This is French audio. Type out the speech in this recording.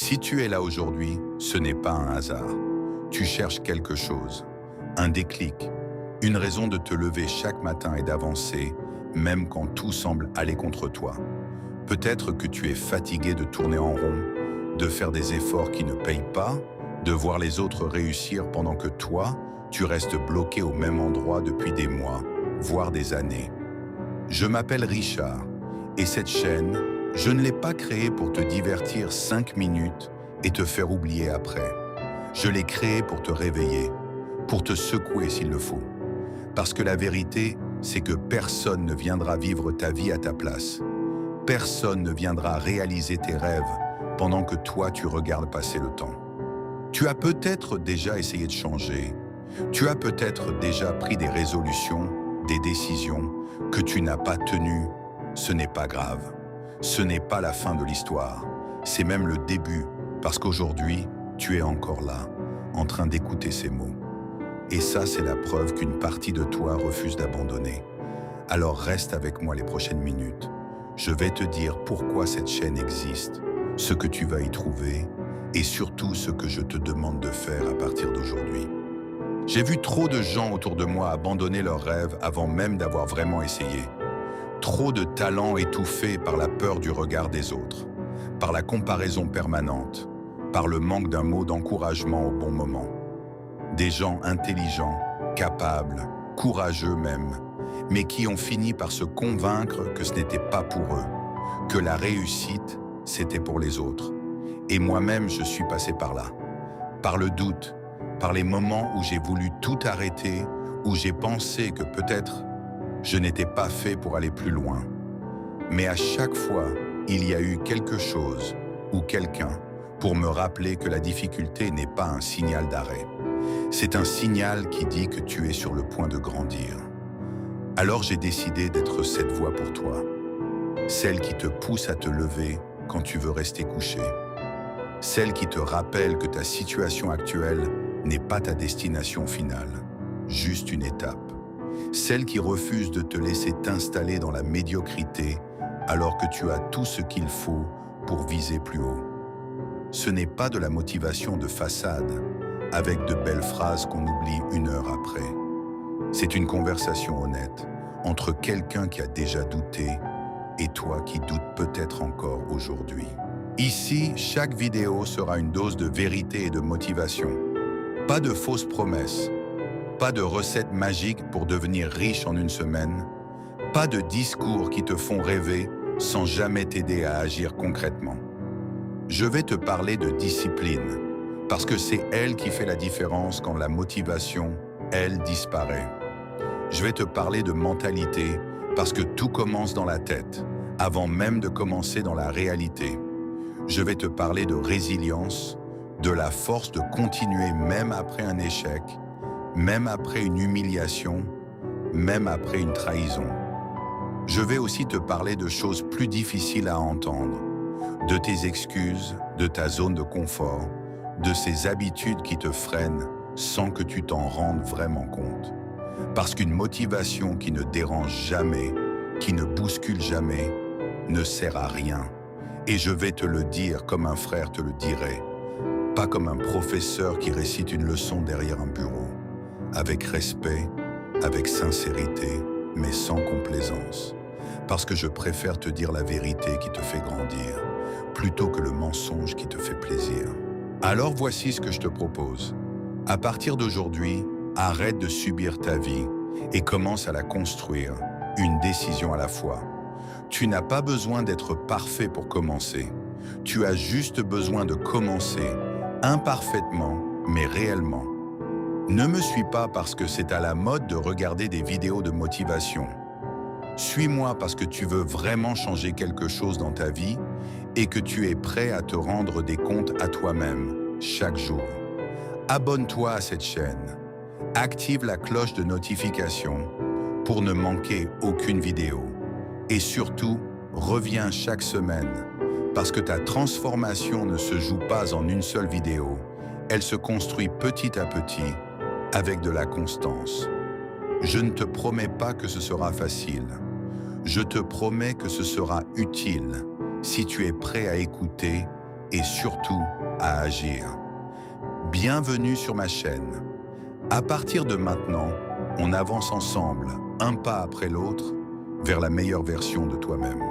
Si tu es là aujourd'hui, ce n'est pas un hasard. Tu cherches quelque chose, un déclic, une raison de te lever chaque matin et d'avancer, même quand tout semble aller contre toi. Peut-être que tu es fatigué de tourner en rond, de faire des efforts qui ne payent pas, de voir les autres réussir pendant que toi, tu restes bloqué au même endroit depuis des mois, voire des années. Je m'appelle Richard, et cette chaîne, je ne l'ai pas créée pour te divertir 5 minutes et te faire oublier après. Je l'ai créée pour te réveiller, pour te secouer s'il le faut. Parce que la vérité, c'est que personne ne viendra vivre ta vie à ta place. Personne ne viendra réaliser tes rêves pendant que toi tu regardes passer le temps. Tu as peut-être déjà essayé de changer. Tu as peut-être déjà pris des résolutions, des décisions que tu n'as pas tenues. Ce n'est pas grave. Ce n'est pas la fin de l'histoire. C'est même le début, parce qu'aujourd'hui, tu es encore là, en train d'écouter ces mots. Et ça, c'est la preuve qu'une partie de toi refuse d'abandonner. Alors reste avec moi les prochaines minutes. Je vais te dire pourquoi cette chaîne existe, ce que tu vas y trouver, et surtout ce que je te demande de faire à partir d'aujourd'hui. J'ai vu trop de gens autour de moi abandonner leurs rêves avant même d'avoir vraiment essayé. Trop de talents étouffés par la peur du regard des autres, par la comparaison permanente, par le manque d'un mot d'encouragement au bon moment. Des gens intelligents, capables, courageux même, mais qui ont fini par se convaincre que ce n'était pas pour eux, que la réussite, c'était pour les autres. Et moi-même, je suis passé par là, par le doute, par les moments où j'ai voulu tout arrêter, où j'ai pensé que peut-être je n'étais pas fait pour aller plus loin. Mais à chaque fois, il y a eu quelque chose ou quelqu'un pour me rappeler que la difficulté n'est pas un signal d'arrêt. C'est un signal qui dit que tu es sur le point de grandir. Alors j'ai décidé d'être cette voix pour toi, celle qui te pousse à te lever quand tu veux rester couché, celle qui te rappelle que ta situation actuelle n'est pas ta destination finale, juste une étape. Celle qui refuse de te laisser t'installer dans la médiocrité alors que tu as tout ce qu'il faut pour viser plus haut. Ce n'est pas de la motivation de façade, avec de belles phrases qu'on oublie 1 heure après. C'est une conversation honnête entre quelqu'un qui a déjà douté et toi qui doutes peut-être encore aujourd'hui. Ici, chaque vidéo sera une dose de vérité et de motivation. Pas de fausses promesses. Pas de recettes magiques pour devenir riche en 1 semaine. Pas de discours qui te font rêver sans jamais t'aider à agir concrètement. Je vais te parler de discipline, parce que c'est elle qui fait la différence quand la motivation, elle, disparaît. Je vais te parler de mentalité, parce que tout commence dans la tête, avant même de commencer dans la réalité. Je vais te parler de résilience, de la force de continuer même après un échec, même après une humiliation, même après une trahison. Je vais aussi te parler de choses plus difficiles à entendre, de tes excuses, de ta zone de confort, de ces habitudes qui te freinent sans que tu t'en rendes vraiment compte. Parce qu'une motivation qui ne dérange jamais, qui ne bouscule jamais, ne sert à rien. Et je vais te le dire comme un frère te le dirait, pas comme un professeur qui récite une leçon derrière un bureau. Avec respect, avec sincérité, mais sans complaisance. Parce que je préfère te dire la vérité qui te fait grandir, plutôt que le mensonge qui te fait plaisir. Alors voici ce que je te propose. À partir d'aujourd'hui, arrête de subir ta vie et commence à la construire, une décision à la fois. Tu n'as pas besoin d'être parfait pour commencer. Tu as juste besoin de commencer, imparfaitement, mais réellement. Ne me suis pas parce que c'est à la mode de regarder des vidéos de motivation. Suis-moi parce que tu veux vraiment changer quelque chose dans ta vie et que tu es prêt à te rendre des comptes à toi-même chaque jour. Abonne-toi à cette chaîne. Active la cloche de notification pour ne manquer aucune vidéo. Et surtout, reviens chaque semaine parce que ta transformation ne se joue pas en une seule vidéo. Elle se construit petit à petit avec de la constance. Je ne te promets pas que ce sera facile. Je te promets que ce sera utile si tu es prêt à écouter et surtout à agir. Bienvenue sur ma chaîne. À partir de maintenant, on avance ensemble, un pas après l'autre, vers la meilleure version de toi-même.